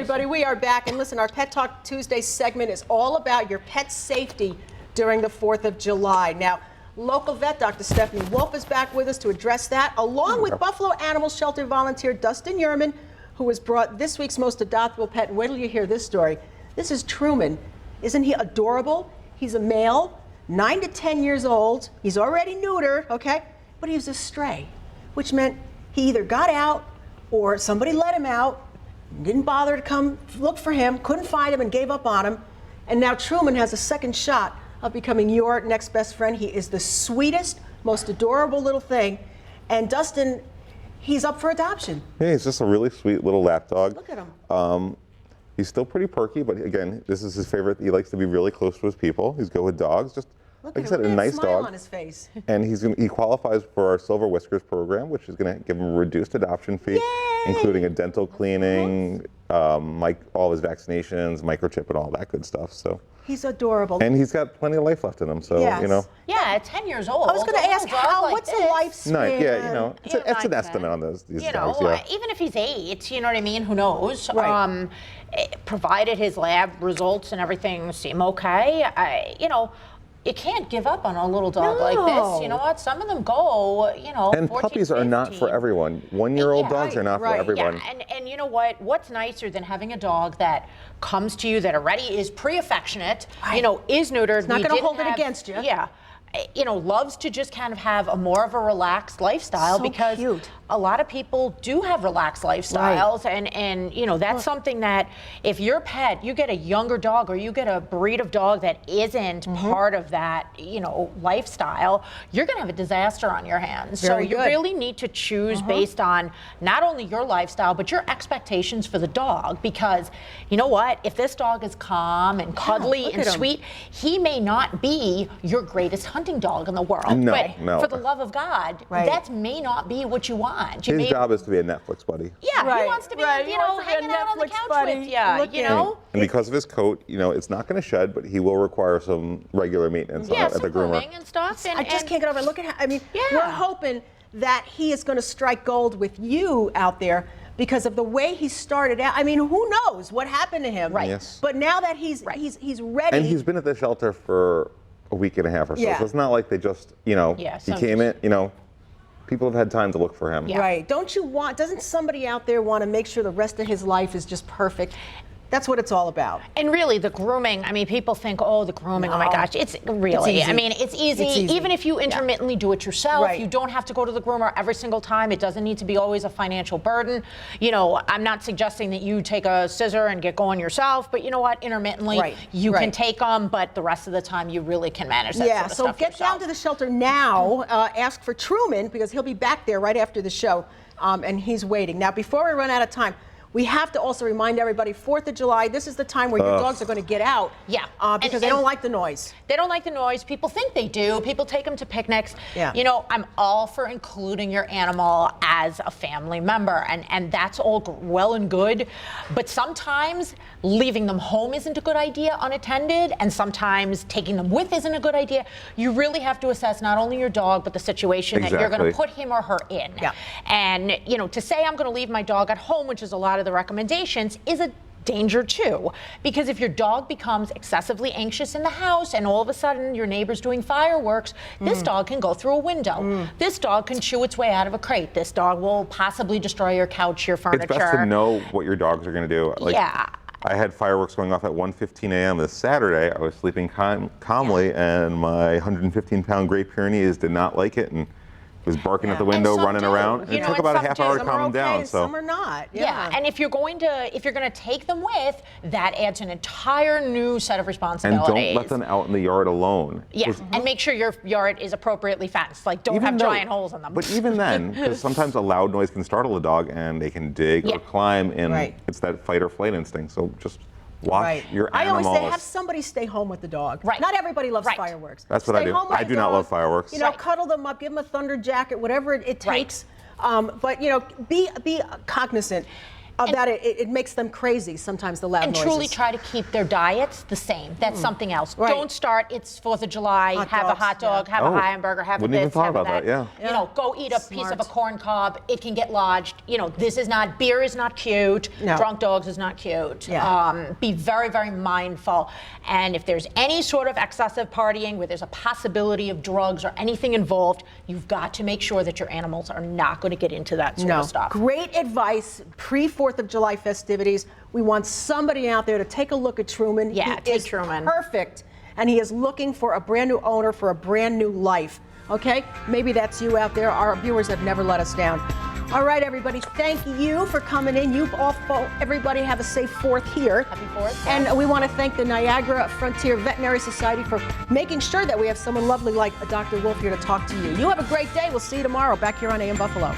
everybody. We are back. And listen, our Pet Talk Tuesday segment is all about your pet safety during the 4th of July. Now, local vet Dr. Stephanie Wolf is back with us to address that, along with Buffalo Animal Shelter volunteer Dustin Yerman, who has brought this week's most adoptable pet. And wait till you hear this story. This is Truman. Isn't he adorable? He's a male, 9 to 10 years old. He's already neutered, okay? But he was a stray, which meant he either got out or somebody let him out, didn't bother to come look for him, couldn't find him and gave up on him. And now Truman has a second shot of becoming your next best friend. He is the sweetest, most adorable little thing. And Dustin, he's up for adoption. Yeah, he's just a really sweet little lap dog. Look at him. He's still pretty perky, but again, this is his favorite. He likes to be really close to his people. He's good with dogs. Just Look like at I said, him. a nice Smile dog. on his face. And he qualifies for our Silver Whiskers program, which is going to give him a reduced adoption fee, Yay! including a dental cleaning, all his vaccinations, microchip, and all that good stuff. So. He's adorable. And he's got plenty of life left in him, so Yes. you know. Yeah, at 10 years old. I was going to ask, what's a lifespan? No, yeah, you know, it's, Yeah, it's an 9, estimate 10. on these You dogs. know, Yeah. even if he's 8, you know what I mean? Who knows? Right. Provided his lab results and everything seem okay, you know, you can't give up on a little dog like this. You know what? Some of them go, you know, And 14, puppies are not for 15. everyone. 1-year-old Yeah, dogs are not right, for everyone. Yeah, and you know what? What's nicer than having a dog that comes to you that already is pre-affectionate, you know, is neutered. It's not gonna hold it against you. Yeah. You know, loves to just kind of have a more of a relaxed lifestyle So because cute. a lot of people do have relaxed lifestyles, and you know, that's something that if your pet, you get a younger dog or you get a breed of dog that isn't part of that, you know, lifestyle, you're going to have a disaster on your hands. Very so you good. really need to choose based on not only your lifestyle but your expectations for the dog, because you know what, if this dog is calm and cuddly look and at him. sweet, he may not be your greatest hunting dog in the world. No, but no. for the love of God, Right. that may not be what you want. You His may, job is to be a Netflix buddy. yeah, Right, he wants to be, right. you He know, wants to be a hanging out on the Netflix couch buddy. with you, Look you at know? And because of his coat, you know, it's not going to shed, but he will require some regular maintenance Yeah, at some the groomer. grooming and stuff. And, I just can't get over it. Look at how, I mean, Yeah. we're hoping that he is going to strike gold with you out there because of the way he started out. I mean, who knows what happened to him? Right. Yes. But now that he's ready. And he's been at the shelter for a week and a half or so. Yeah. So it's not like they just, you know, Yeah, he some came in, you know, people have had time to look for him. Yeah. Right. Doesn't somebody out there want to make sure the rest of his life is just perfect? That's what it's all about. And really, the grooming, I mean, people think, oh, the grooming, oh my No. gosh, it's really, It's easy. I mean, it's easy. It's easy. Even if you intermittently do it yourself, Right. you don't have to go to the groomer every single time. It doesn't need to be always a financial burden. You know, I'm not suggesting that you take a scissor and get going yourself, but you know what, intermittently, Right. you can Right. take them, but the rest of the time, you really can manage that Yeah, sort of so stuff get yourself. down to the shelter now. Ask for Truman because he'll be back there right after the show, and he's waiting. Now, before we run out of time, we have to also remind everybody, 4th of July, this is the time where your dogs are going to get out. Yeah. Because they And- don't like the noise. They don't like the noise. People think they do. People take them to picnics. Yeah. You know, I'm all for including your animal as a family member, and that's all well and good. But sometimes leaving them home isn't a good idea unattended, and sometimes taking them with isn't a good idea. You really have to assess not only your dog, but the situation that you're going to Exactly. put him or her in. Yeah. And, you know, to say I'm going to leave my dog at home, which is a lot of the recommendations, is a danger too, because if your dog becomes excessively anxious in the house and all of a sudden your neighbor's doing fireworks, this dog can go through a window. This dog can chew its way out of a crate. This dog will possibly destroy your couch, your furniture. It's best to know what your dogs are going to do. Like, Yeah. I had fireworks going off at 1:15 a.m. this Saturday. I was sleeping calmly, and my 115-pound Great Pyrenees did not like it and was barking at the window, some running do. around. And You it know, took and about a some half do. hour to Some calm are them okay, down. and So some are not. Yeah, and if you're going to take them with, that adds an entire new set of and responsibilities. don't let them out in the yard alone. Yeah, 'Cause and make sure your yard is appropriately fenced. Like, don't have though- giant holes in them. But even then, because sometimes a loud noise can startle a dog and they can dig Yeah. or climb, and Right. it's that fight or flight instinct. So just watch Right. your I animals. always say have somebody stay home with the dog. Right. Not everybody loves Right. fireworks. That's what I Stay do. home with I the do not dog. love fireworks. You know, Right. cuddle them up, give them a thunder jacket, whatever it Right. takes. But you know, be cognizant. that it makes them crazy sometimes, the loud And noises. truly try to keep their diets the same. That's something else. Right. Don't start, it's 4th of July, Hot have dogs, a hot dog, yeah. have Oh, a hamburger, have a wouldn't even this, thought have a about that, yeah. You know, go eat a piece of a Smart. corn cob. It can get lodged. You know, this is not, beer is not cute. No. Drunk dogs is not cute. Yeah. Be very, very mindful. And if there's any sort of excessive partying where there's a possibility of drugs or anything involved, you've got to make sure that your animals are not going to get into that sort of stuff. Great advice pre-4th of July festivities. We want somebody out there to take a look at Truman. Yeah, He take is Truman. perfect, and he is looking for a brand new owner for a brand new life. Okay? Maybe that's you out there. Our viewers have never let us down. All right, everybody, thank you for coming in. You've all, everybody have a safe 4th here. Happy 4th. And we want to thank the Niagara Frontier Veterinary Society for making sure that we have someone lovely like Dr. Wolf here to talk to you. You have a great day. We'll see you tomorrow back here on AM Buffalo.